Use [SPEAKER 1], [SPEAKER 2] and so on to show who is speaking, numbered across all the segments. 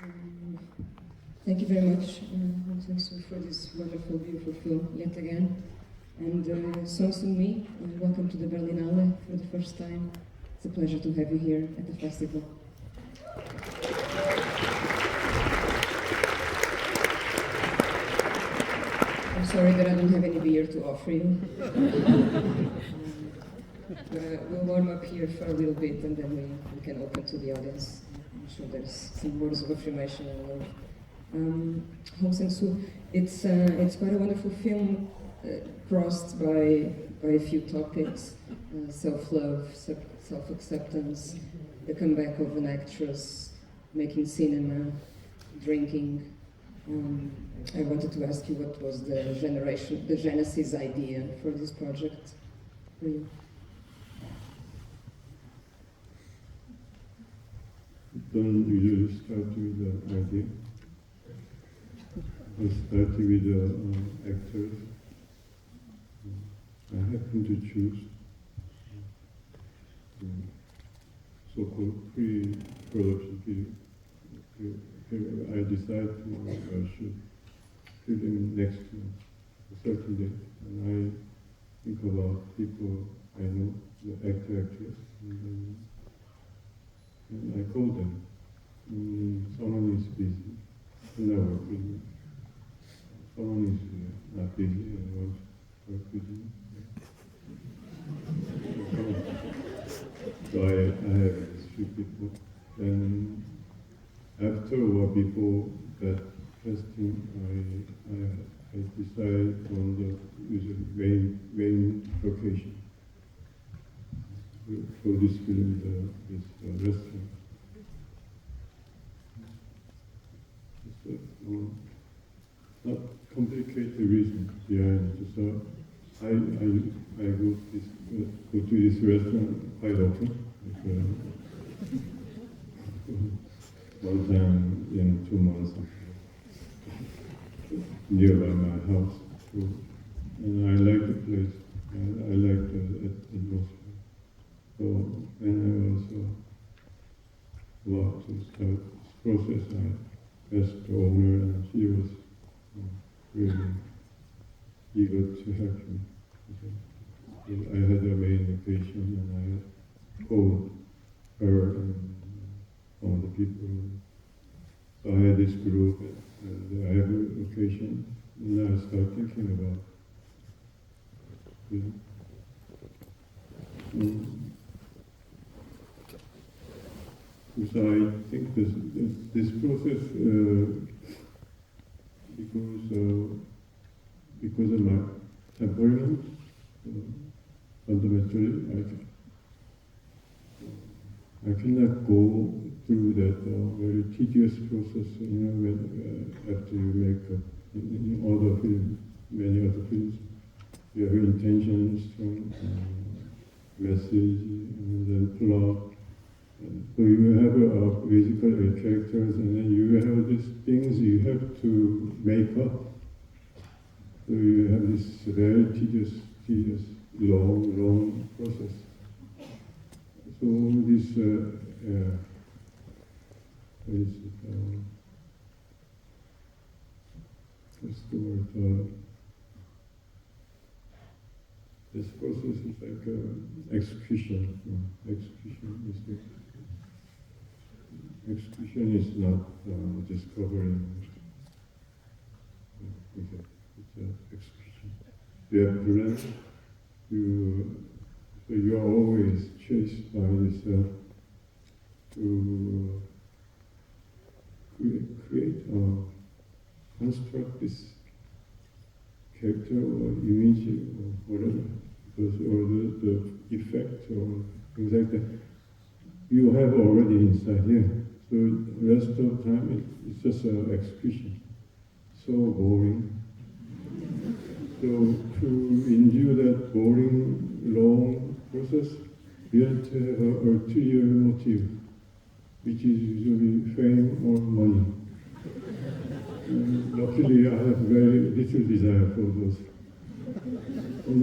[SPEAKER 1] Um, Thank you very much, Song for this wonderful, beautiful film yet again. And Song Mi, welcome to the Berlinale for the first time. It's a pleasure to have you here at the festival. I'm sorry that I don't have any beer to offer you. We'll warm up here for a little bit and then we can open to the audience. I'm sure there's some words of affirmation and love. Hong Sang-soo, it's quite a wonderful film, crossed by a few topics: self-love, self-acceptance, the comeback of an actress, making cinema, drinking. I wanted to ask you what was the genesis idea for this project for you?
[SPEAKER 2] Don't usually start with the idea. I started with the actors. I happen to choose so-called pre-production period. I decided to shoot film next to a certain date, and I think about people I know, the actor, actress, and I call them. Someone is busy, no work with me. Someone is not busy and wants to work with me. So I have these few people. And after or before that testing, I decided on the usually main location for this film, this restaurant. Not complicated reason behind it. So I go to this restaurant quite often. One time in 2 months, nearby my house. So, and I like the place. I like the atmosphere. So, and I also want to start this process. I asked the owner, and she was really eager to help me. I had a main location, and I called her and all the people. So I had this group, and I have a location, and I started thinking about it. So I think this process, because of my temperament, fundamentally, I cannot go through that very tedious process, when after you make in other films, many other films, you have intention, strong message, and then plot. So you have basically characters, and then you have these things you have to make up. So you have this very tedious, long process. So this, what's the word? This process is like execution. Execution is not discovering. It's execution. You have to learn. So you are always chased by yourself to create or construct this character or image or whatever, or the effect or things like that. You have already inside here. So the rest of the time it's just an execution. So boring. So to endure that boring, long process, you have to have an ulterior motive, which is usually fame or money. And luckily, I have very little desire for those. And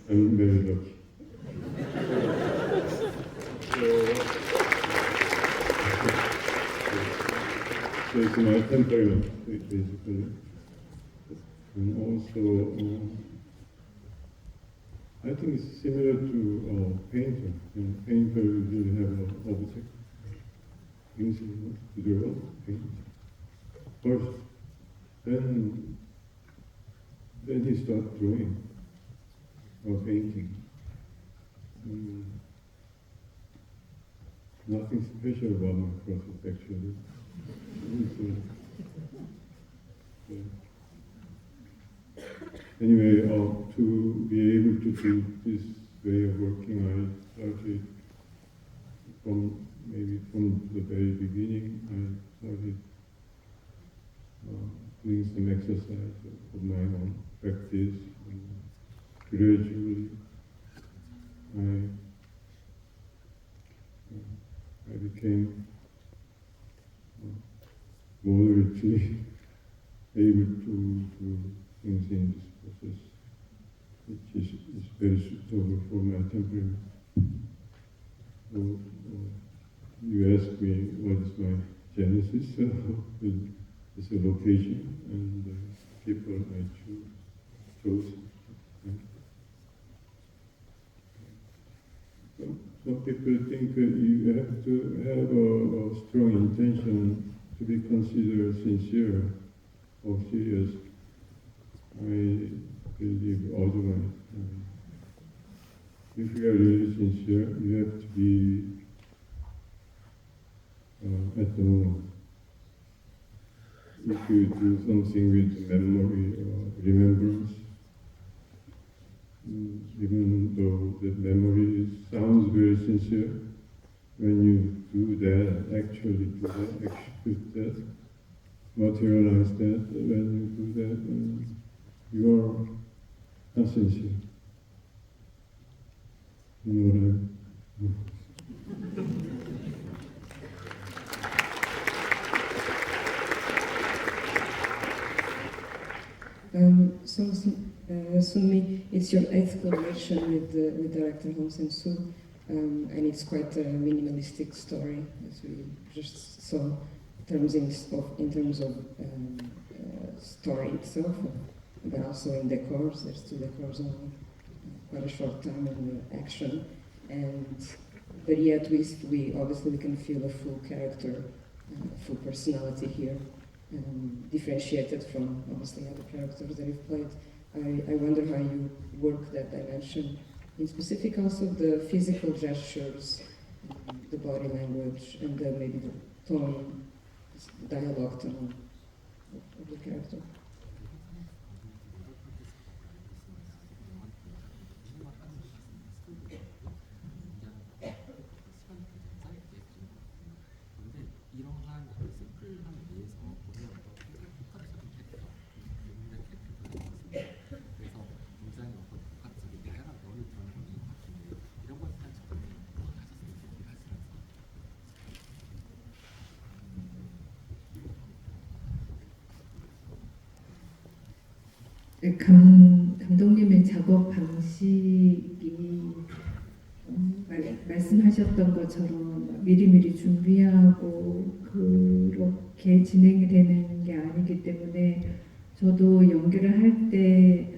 [SPEAKER 2] I'm very lucky. So, So it's my temperament, basically. And also, I think it's similar to a painter. You know, painter usually have an object, using to draw, paint. First, then he starts drawing or painting. Nothing special about my process, actually. Anyway, to be able to do this way of working, I started from the very beginning. I started doing some exercise of my own practice. And gradually, I became moderately able to do things in this process, which is very suitable for my temperament. So, you asked me what is my genesis, it's a location and people I chose. Some people think you have to have a strong intention to be considered sincere or serious. I believe otherwise. If you are really sincere, you have to be at the moment. If you do something with memory or remembrance, even though the memory sounds very sincere, when you do that, actually do that, execute that, materialize that, when you do that, you are not sincere. You know what I mean?
[SPEAKER 1] Sunmi, it's your eighth collaboration with director Hong Sang-soo, and it's quite a minimalistic story, as we just saw, in terms of story itself, but also in decors. There's 2 decors only, quite a short time in the action, but yet we obviously can feel a full character, full personality here. Differentiated from obviously other characters that you've played. I wonder how you work that dimension, in specific also the physical gestures, the body language, and maybe the tone, dialogue tone of the character.
[SPEAKER 3] 감독님의 작업 방식이 말씀하셨던 것처럼 미리미리 준비하고 그렇게 진행이 되는 게 아니기 때문에 저도 연기를 할 때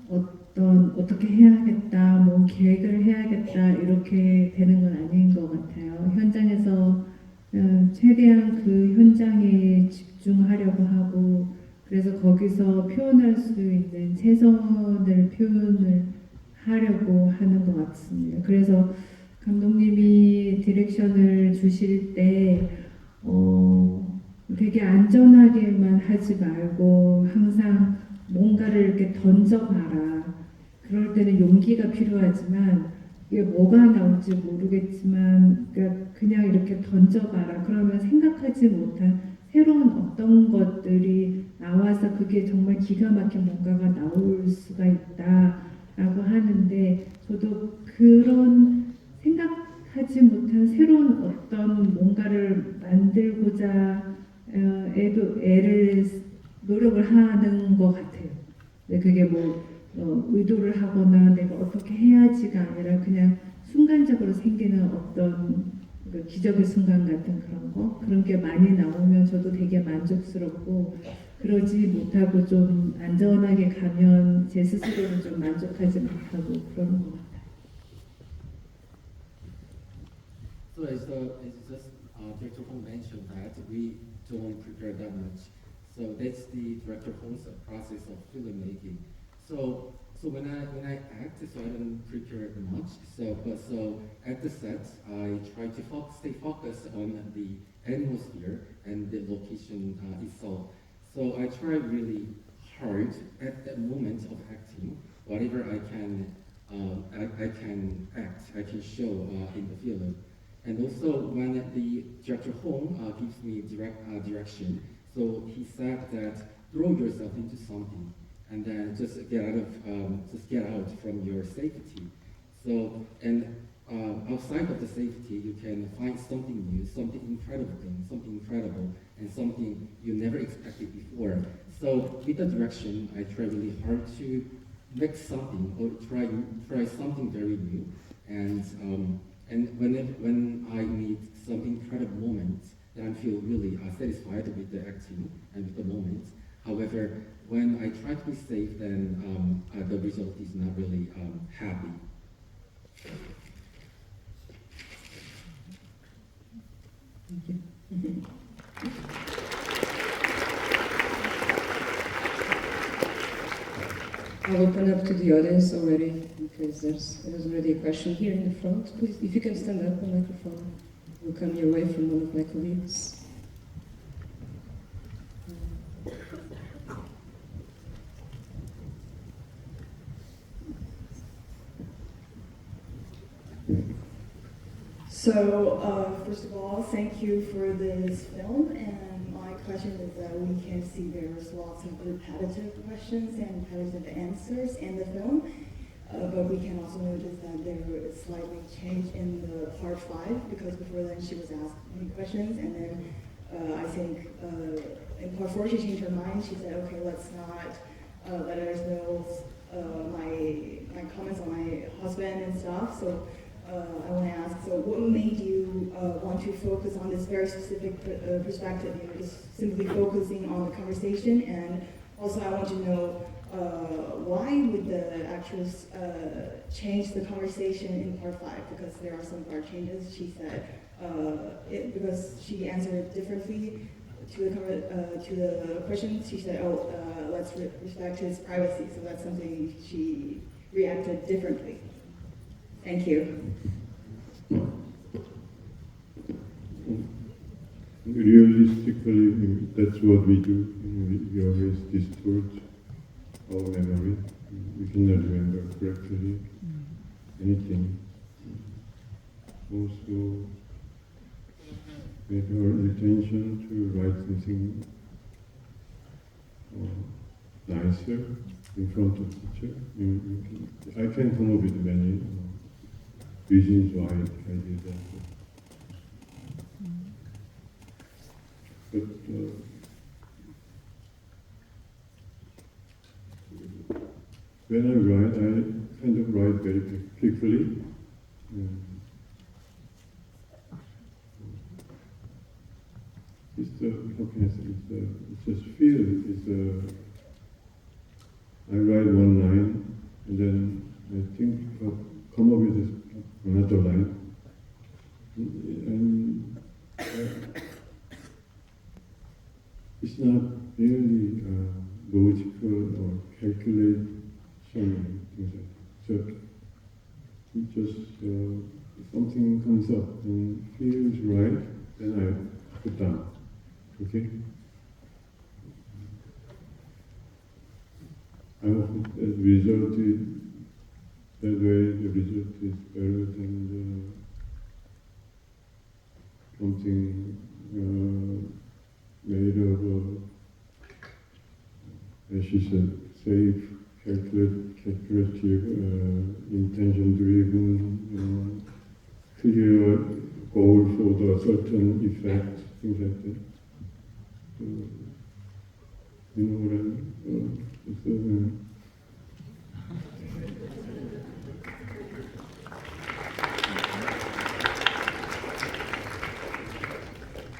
[SPEAKER 3] 어떻게 해야겠다, 뭐 계획을 해야겠다 이렇게 되는 건 아닌 것 같아요. 현장에서 최대한 그 현장에 집중하려고 하고 그래서 거기서 표현할 수 있는 최선을 표현을 하려고 하는 것 같습니다. 그래서 감독님이 디렉션을 주실 때 되게 안전하게만 하지 말고 항상 뭔가를 이렇게 던져봐라. 그럴 때는 용기가 필요하지만 이게 뭐가 나올지 모르겠지만 그냥 이렇게 던져봐라. 그러면 생각하지 못한 새로운 어떤 것들이 나와서 그게 정말 기가 막힌 뭔가가 나올 수가 있다라고 하는데 저도 그런 생각하지 못한 새로운 어떤 뭔가를 만들고자 노력을 하는 것 같아요. 그게 뭐 의도를 하거나 내가 어떻게 해야지가 아니라 그냥 순간적으로 생기는 어떤 그 기적의 순간 같은 그런 게 많이 나오면 저도 되게 만족스럽고 그러지 못하고 좀 안전하게 가면 제 스스로는 좀 만족하지 못하고 그러는 것 같아요.
[SPEAKER 4] So as just Director Hong mentioned that we don't prepare that much. So that's the Director Hong's process of filmmaking. So when I act, so I don't prepare much. So at the set, I try to stay focused on the atmosphere and the location itself. So I try really hard at that moment of acting, whatever I can act, I can show in the film. And also when the Director Hong gives me direction, so he said that throw yourself into something and then just get out from your safety. So and outside of the safety, you can find something new, something incredible, and something you never expected before. So with the direction, I try really hard to make something or try something very new, and when I meet some incredible moments, then I feel really satisfied with the acting and with the moment. However, when I try to be safe, then the result is not really happy.
[SPEAKER 3] Thank you.
[SPEAKER 1] I'll open up to the audience already because there's already a question here in the front. Please, if you can stand up, the microphone will come your way from one of my colleagues.
[SPEAKER 5] So, first of all, thank you for this film. And my question is that we can see there's lots of repetitive questions and repetitive answers in the film. But we can also notice that there is slightly change in the part 5, because before then she was asked many questions, and then I think in part 4 she changed her mind. She said, okay, let's not let others know my comments on my husband and stuff. So I want to ask, so what made you want to focus on this very specific perspective, just simply focusing on the conversation? And also I want to know, why would the actress change the conversation in part 5? Because there are some part changes. She said because she answered differently to the questions. She said, "Oh, let's respect his privacy." So that's something she reacted differently. Thank you.
[SPEAKER 2] Realistically, that's what we do. We always distort our memory. We cannot remember correctly anything. Also, make our intention to write something nicer in front of teacher. I can come up with many reasons why I did that. But when I write, I kind of write very quickly. How can I say? It's just feel. I write one line, and then I think come up with another line. And it's not really logical or calculation, things like that. So it just something comes up and feels right, then I put down. Okay? I hope that result is that way. The result is better than something made of, as she said, safe, calculative, intention-driven, clear goal for the certain effect, things like that. You know what I mean?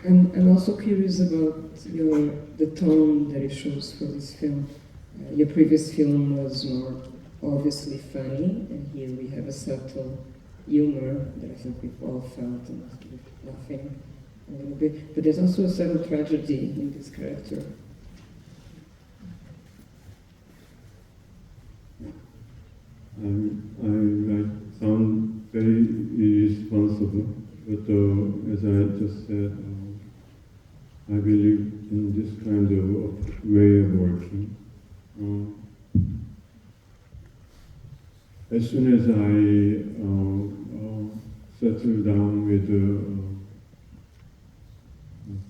[SPEAKER 1] I'm also curious about the tone that it shows for this film. Your previous film was more obviously funny, and here we have a subtle humor that I think we've all felt and laughing a little bit. But there's also a subtle tragedy in this character.
[SPEAKER 2] I might sound very irresponsible, but as I just said, I believe in this kind of way of working. As soon as I settle down with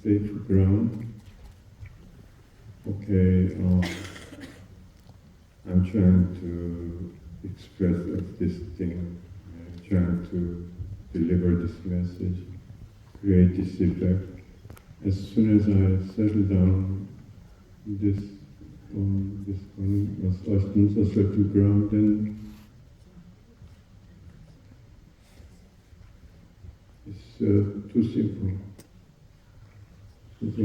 [SPEAKER 2] safe ground, okay, I'm trying to express this thing, trying to deliver this message, create this effect. As soon as I settle down this on a certain ground, then it's too simple. So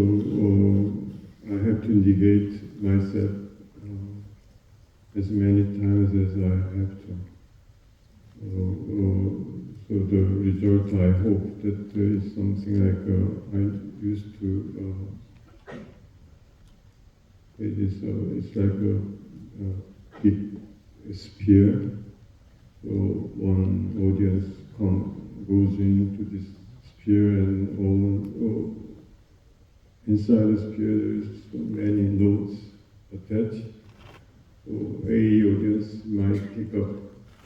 [SPEAKER 2] I have to negate myself as many times as I have to. So the result, I hope that there is something like I used to. It's like a big sphere. So one audience goes into this sphere, and all inside the sphere there is so many notes attached. So a audience might pick up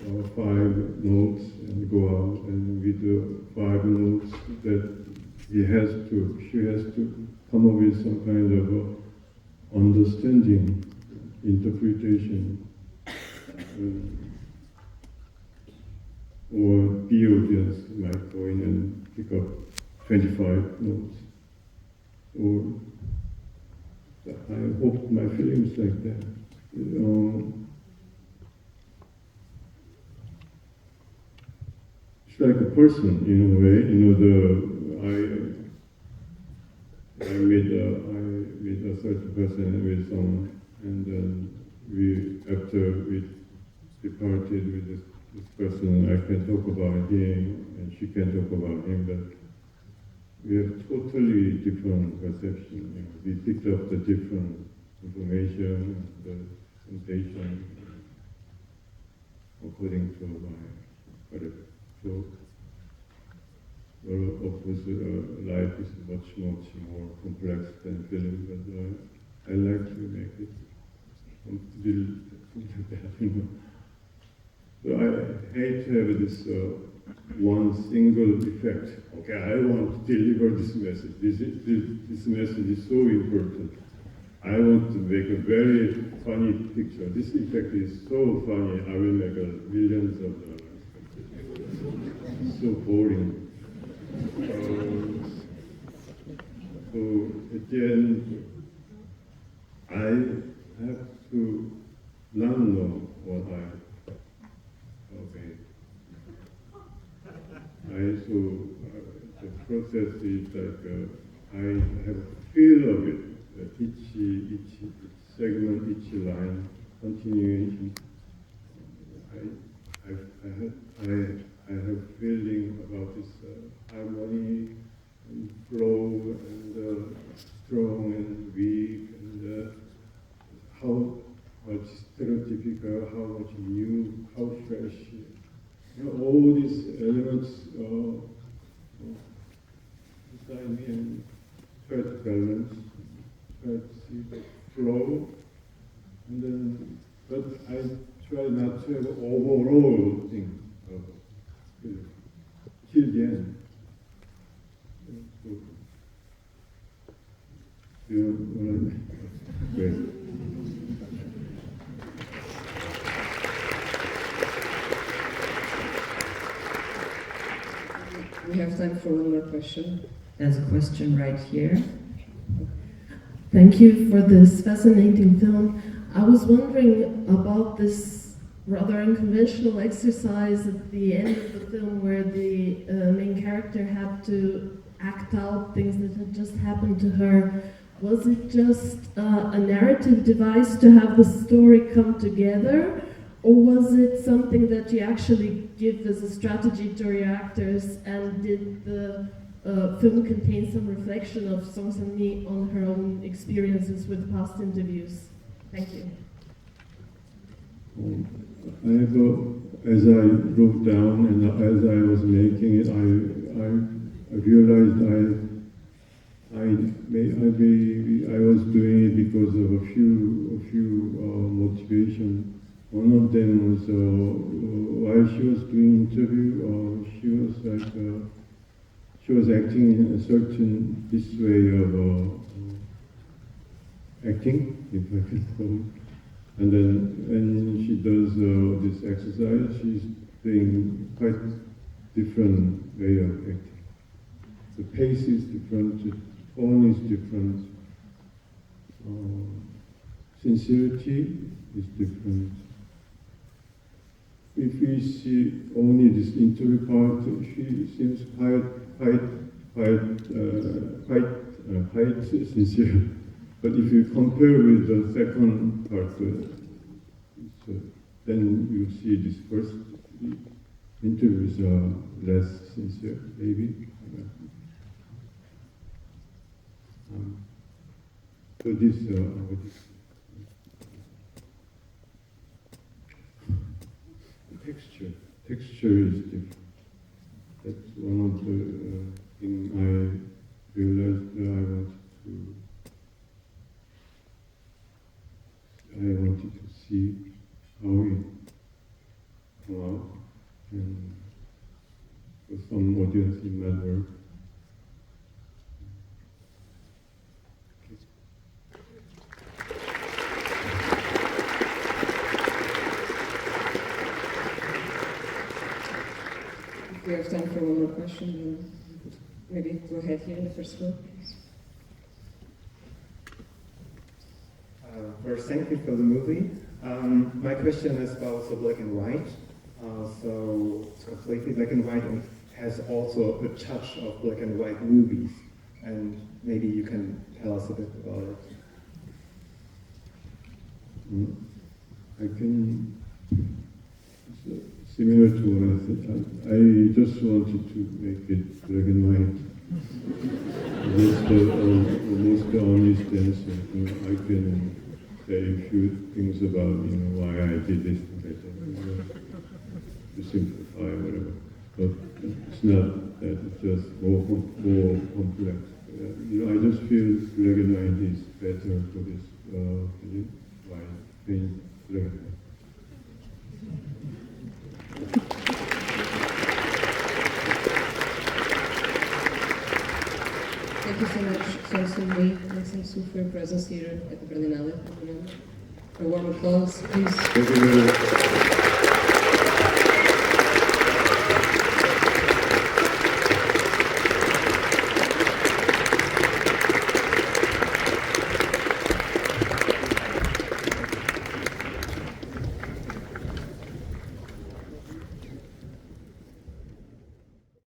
[SPEAKER 2] 5 notes and go out, and with the 5 notes that she has to come up with some kind of understanding, interpretation, or B audience might go in and pick up 25 notes. Or I hope my film is like that. It's like a person in a way. I meet a certain person with someone, and then after we departed with this person, I can talk about him, and she can talk about him, but we have totally different perception. We picked up the different information, the sensation, according to my whatever. So, well, of course, life is much more complex than film, but I like to make it something like that, So I hate to have this one single effect. Okay, I want to deliver this message. This message is so important. I want to make a very funny picture. This effect is so funny, I will make millions of dollars. It's so boring. So at the end, I have to not know what the process is like I have a feel of it. Each segment, each line, continuation. I have feeling about this harmony and flow and strong and weak and how much stereotypical, how much new, how fresh. All these elements inside me, and try to balance, try to see the flow, and then, but I try not to have overall thing till the end. Do you want to? Great.
[SPEAKER 1] We have time for one more question.
[SPEAKER 6] There's a question right here.
[SPEAKER 7] Thank you for this fascinating film. I was wondering about this rather unconventional exercise at the end of the film where the main character had to act out things that had just happened to her. Was it just a narrative device to have the story come together, or was it something that you actually give as a strategy to your actors? And did the film contain some reflection of Song Sang-mi on her own experiences with past interviews? Thank you.
[SPEAKER 2] As I wrote down and as I was making it, I realized I was doing it because of a few motivation. One of them was while she was doing interview, she was acting in a certain this way of acting, if I can call it. And then when she does this exercise, she's doing quite different way of acting. The pace is different, the tone is different, sincerity is different. If we see only this interview part, she seems quite sincere. But if you compare with the second part, then you see this first interviews are less sincere, maybe. So this, texture is different. That's one of the things I realized that I wanted to see how it come out, and for some audience it might work.
[SPEAKER 1] If we have time for one more question, then maybe go ahead here in the first row.
[SPEAKER 8] First, thank you for the movie. My question is about the black and white. So it's completely black and white and has also a touch of black and white movies. And maybe you can tell us a bit about it.
[SPEAKER 2] I can, similar to what I said, I just wanted to make it black and white. That's the most honest answer. I can say a few things about why I did this to simplify whatever. But it's not that, it's just more complex. I just feel black and white is better for this white paint black and white.
[SPEAKER 1] Thank you so much, Song Sang-mi and Sang-soo, for your presence here at the Berlinale. A warm applause, please.
[SPEAKER 2] Thank you very much.